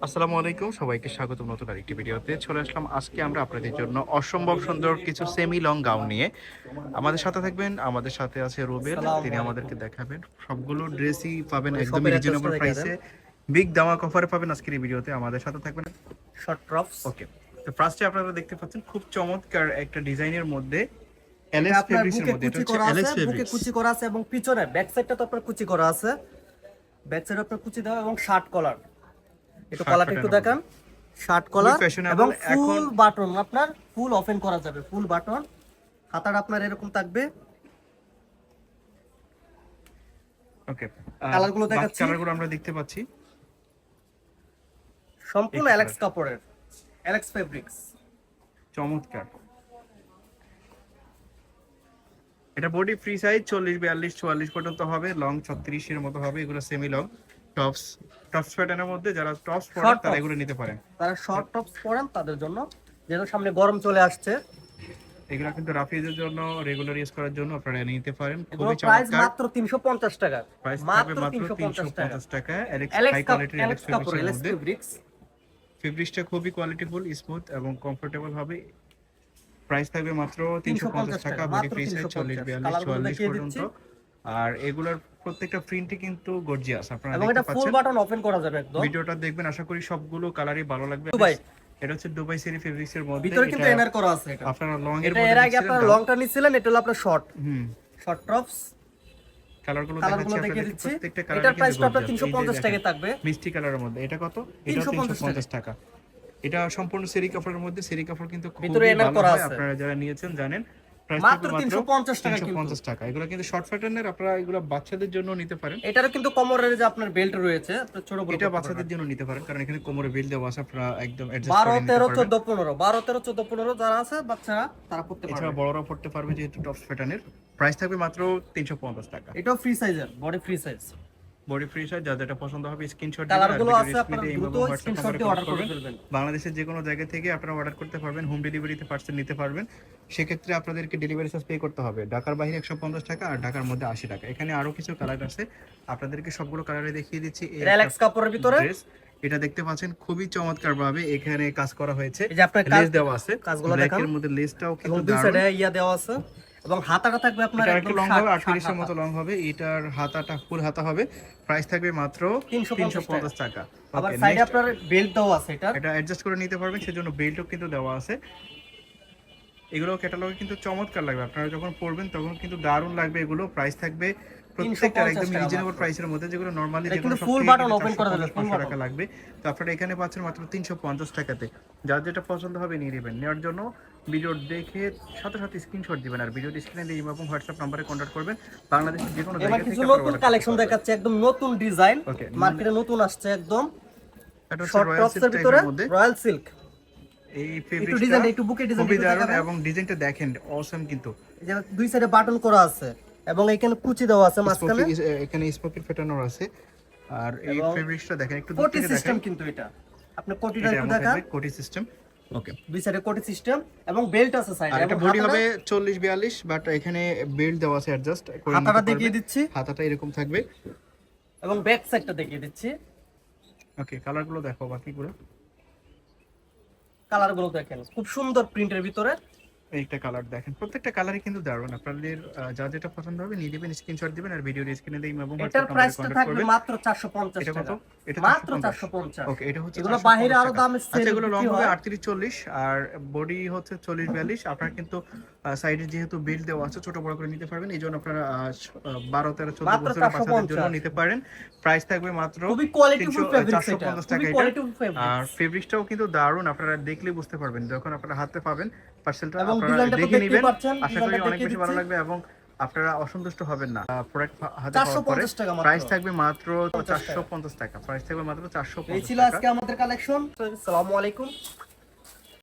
আসসালামু আলাইকুম, সবাইকে স্বাগত নতুন আরেকটি ভিডিওতে। চলে আসলাম আজকে আমরা আপনাদের জন্য অসম্ভব সুন্দর কিছু সেমি লং গাউন নিয়ে। আমাদের সাথে থাকবেন, আমাদের সাথে আছে রুবেল, তিনি আসসালামু আমাদেরকে আলাইকুম। দেখাবেন। সবগুলো ড্রেসই পাবেন মানে একদমই শপের অ্যাড্রেসটা রিজনেবল দেখিয়ে দেন। প্রাইসে, বিগ ধামাকা অফারে পাবেন আজকের এই ভিডিওতে। আমাদের সাথে থাকবেন। Short tops. ওকে, তো ফার্স্টে আপনারা দেখতে পাচ্ছেন খুব চমৎকার একটা ডিজাইনের মধ্যে, এটা এলএস আপনার ফেব্রিক্সের বুকে মধ্যে। এটা কুচি হচ্ছে করা আছে, এলএস বুকে ফেব্রিক্স। কুচি করা আছে এবং পিছনে ব্যাক সাইডটা তো আপনার কুচি করা আছে। ব্যাক সাইডে আপনার কুচি দেওয়া এবং শার্ট কলার। একটু শার্ট কলারটা একটু প্যাটার্নের মধ্যে দেখান। শার্ট খুবই কলার এবং ফ্যাশনেবল এখন। ফুল বাটন, আপনার ফুল ওপেন করা যাবে, ফুল বাটন। হাতাটা আপনার এরকম থাকবে। ওকে, কালারগুলো দেখাচ্ছি, কালারগুলো আমরা দেখতে পাচ্ছি। সম্পূর্ণ একটা অ্যালেক্স কালার কাপড়ের, অ্যালেক্স ফেব্রিক্স। চমৎকার। এটা বডি ফ্রি সাইজ 40, 42, 44 পর্যন্ত হবে, লং 36 এর মতো হবে। এগুলো সেমি লং টপস, টপস প্যাটার্নের মধ্যে যারা টপস পরেন শর্ট তারা টপস, এগুলো নিতে পারেন। তারা শর্ট টপস পরেন তাদের জন্য, যেহেতু সামনে গরম চলে আসছে। এগুলো কিন্তু রাফিজের জন্য, রেগুলার ইউজ করার জন্য আপনারা নিতে পারেন। এগুলো খুবই প্রাইস চমৎকার। মাত্র 350 টাকা। প্রাইস থাকবে মাত্র মাত্র 350 টাকা। 350 টাকা। হাই অ্যালেক্স কোয়ালিটির অ্যালেক্স কাপড়, ফেব্রিক্সের অ্যালেক্স মধ্যে। ফেব্রিক্স। ফেব্রিক্সটা খুবই কোয়ালিটিফুল, স্মুথ এবং কমফোর্টেবল হবে। প্রাইস থাকবে মাত্র 350 350 টাকা। টাকা, বডি মাত্র ফ্রি সাইজ 40, 350। 42, কালারগুলো 44 দেখিয়ে পর্যন্ত। দিচ্ছি। আর এগুলোর প্রত্যেকটা প্রিন্টই কিন্তু গর্জিয়াস, আপনারা এবং দেখতে এটা ফুল পাচ্ছেন। বাটন ওপেন করা যাবে একদম। ভিডিওটা দেখবেন, আশা করি সবগুলো কালারই ভালো লাগবে। দুবাই, এটা হচ্ছে দুবাই সেরি ফেব্রিক্স এর মধ্যে। ভিতরে কিন্তু এটা এনার করা আছে। এটা আপনারা লং এর এটা মধ্যে এর আগে দেখছিলেন, আপনারা লংটা নিছিলেন, এটা হলো আপনার শর্ট, হুম। Short tops. কালারগুলো কালারগুলো দেখাচ্ছি দেখিয়ে আপনাদের, দিচ্ছি। প্রত্যেকটা এটার কালারই কিন্তু প্রাইসটা আপনার গর্জিয়াস। এই যে 350 টাকা দেখেন, থাকবে। মিষ্টি কালারের মধ্যে। এটা কত? এটা 350 টাকা। এটা সম্পূর্ণ সেরি কাপড়ের মধ্যে। সেরি কাপড় কিন্তু ভিতরে খুবই এনার ভালো করা হয়, আছে। আপনারা যারা নিয়েছেন জানেন। প্রাইস মাত্র থাকবে মাত্র 350 টাকা কিন্তু। 350 টাকা। এগুলো কিন্তু শর্ট প্যাটার্নের, আপনারা এগুলো বাচ্চাদের জন্য নিতে পারেন। এটারও কিন্তু কোমরের যে আপনার বেল্ট রয়েছে, আপনার ছোট বড় এটা করতে বাচ্চাদের পারবেন। জন্য নিতে পারেন, কারণ এখানে কোমরে বেল্ট দেওয়া আছে, আপনারা একদম অ্যাডজাস্ট 12 করে নিতে 13 পারবেন। 14 15, 12 13 14 15 যারা আছে বাচ্চারা, তারা পড়তে এছাড়া পারবে। বড়রাও পড়তে পারবে, যেহেতু টপস প্যাটার্নের। প্রাইস থাকবে মাত্র 350 টাকা। এটাও ফ্রি সাইজের, body free size. Body free size. যাদের যেটা পছন্দ হবে স্ক্রিনশট দিবেন, আর কালারগুলো ভিডিও আছে, স্ক্রিনে আপনারা দিয়ে দ্রুত এবং হোয়াটসঅ্যাপ স্ক্রিনশট নম্বরে দিয়ে অর্ডার কন্টাক্ট করে করবেন। ফেলবেন। বাংলাদেশের যে কোনো জায়গা থেকে আপনারা অর্ডার করতে পারবেন, হোম ডেলিভারিতে পার্সেল নিতে পারবেন। সেক্ষেত্রে আপনাদেরকে ডেলিভারি চার্জ পে করতে হবে। ঢাকার বাইরে 150 টাকা, আর ঢাকার মধ্যে 80 টাকা। এখানে আরো কিছু কালার আছে, আপনাদেরকে সবগুলো কালারে দেখিয়ে দিচ্ছি। এই এটা অ্যালেক্স কাপড়ের ভিতরে ড্রেস, এটা দেখতে পাচ্ছেন খুবই চমৎকার ভাবে এখানে কাজ করা হয়েছে। এই যে আপনার লেস দেওয়া আছে, কাজগুলো ব্ল্যাক দেখান। এর মধ্যে লেসটাও এবং কিন্তু দুই দারুণ। সাইডে ইয়া দেওয়া আছে এবং হাতাটা থাকবে আপনার এটা একদম একটু লং হবে, 38 এর হাতা। মতো লং হবে। এটার হাতাটা ফুল হাতা হবে। প্রাইস থাকবে মাত্র 350 টাকা। আবার ওকে, সাইডে নেক্সট। আপনার বেল্ট দেওয়া আছে, এটা অ্যাডজাস্ট করে নিতে পারবেন, সেজন্য বেল্টও কিন্তু দেওয়া আছে। এগুলো ক্যাটালগে কিন্তু চমৎকার লাগবে, আপনারা যখন পরবেন তখন কিন্তু দারুণ লাগবে। এগুলো প্রাইস থাকবে প্রত্যেকটা 350 একদম টাকা রিজনেবল মাত্র। প্রাইসের মধ্যে, যেগুলো নরমালি এটা যেগুলো কিন্তু সব ফুল থেকে বাটন কিনলে ওপেন করা যাবে, 450 ফুল 500 বাটন। টাকা লাগবে। তো আপনারা এখানে পাচ্ছেন মাত্র 350 টাকাতে। যার যেটা পছন্দ হবে নিয়ে নেবেন। নেওয়ার জন্য ভিডিও দেখে সাথে সাথে স্ক্রিনশট দিবেন, আর ভিডিও স্ক্রিনে দিয়ে এবং হোয়াটসঅ্যাপ নম্বরে কন্ট্যাক্ট করবেন। বাংলাদেশের যে কোনো এবার জায়গা কিছু থেকে নতুন কালেকশন দেখাচ্ছে, একদম নতুন ডিজাইন, ওকে, মার্কেটে নতুন আসছে একদম। এটা হচ্ছে শর্ট রয়্যাল টপস সিল্ক এর ভিতরে টাইপের মধ্যে। Royal silk. এই একটু ফেব্রিকটা ডিজাইন, একটু বুকে ডিজাইন খুবই একটু দারুণ, দেখাবেন। এবং ডিজাইনটা দেখেন অসাম কিন্তু। এই যে দুই সাইডে বাটন করা আছে এবং এখানে কুচি দেওয়া আছে মাঝখানে, এখানে স্পোকেন ফেটানো আছে। আর এই এবং ফেব্রিক্সটা দেখেন, একটু দূর কোটি থেকে সিস্টেম দেখেন। কিন্তু এটা। আপনি কোটিটা এটা একটু এমন দেখান। থাকবে, কোটি সিস্টেম। ওকে, দুই সাইডে কোটি সিস্টেম এবং বেল্ট আছে সাইডে, আর এবং এটা বডি হবে 40 42, বাট এখানে বেল্ট দেওয়া আছে, অ্যাডজাস্ট করে নিতে হাতাটা পারবেন। দেখিয়ে দিচ্ছি হাতাটা এরকম থাকবে। এবং ব্যাক সাইডটা দেখিয়ে দিচ্ছি। ওকে, কালারগুলো দেখো বাকিগুলো। কালারগুলো দেখেন, খুব সুন্দর প্রিন্টের ভিতরে। একটা কালার দেখেন, প্রত্যেকটা কালারই কিন্তু দারুণ। আপনাদের যা যেটা পছন্দ হবে নিয়ে দিবেন, স্ক্রিনশট দিবেন, আর ভিডিওর স্ক্রিনে দিয়ে এবং এটার হোয়াটসঅ্যাপ নম্বরে প্রাইসটা কন্টাক্ট থাকবে করবেন। মাত্র 450 এটা কত? টাকা। এটা মাত্র 450। 450। ওকে, এটা হচ্ছে এগুলো 450 বাইরে আরো টাকা। দামে সেল আচ্ছা, এগুলো লং বিক্রি হবে হয়। 38 40, আর বডি হচ্ছে 40 42। আপনারা কিন্তু সাইডে যেহেতু বেল্ট দেওয়া আছে, ছোট বড় করে নিতে পারবেন। এই জন্য আপনারা 12 13 14 মাত্র বছরের বাচ্চাদের জন্য 450। নিতে পারেন। প্রাইস থাকবে মাত্র খুবই কোয়ালিটিফুল ফেব্রিক্স এটা, 450 টাকা। খুবই এটা কোয়ালিটিফুল আর ফেব্রিক্স। ফেব্রিক্সটাও কিন্তু দারুণ, আপনারা দেখলেই বুঝতে পারবেন যখন আপনারা হাতে পাবেন পার্সেলটা। এবং আপনারা ডিজাইনটা তো দেখে দেখতেই নেবেন, পাচ্ছেন, আশা করি ডিজাইনটা অনেক দেখিয়ে বেশি ভালো দিচ্ছি। লাগবে এবং আপনারা অসন্তুষ্ট হবেন না। প্রোডাক্ট হাতে পাওয়ার পরে 450 টাকা মাত্র। প্রাইস থাকবে মাত্র 50 টাকা। 450 টাকা। প্রাইস থাকবে মাত্র এই 450 ছিল টাকা। আজকে আমাদের কালেকশন। আসসালামু আলাইকুম।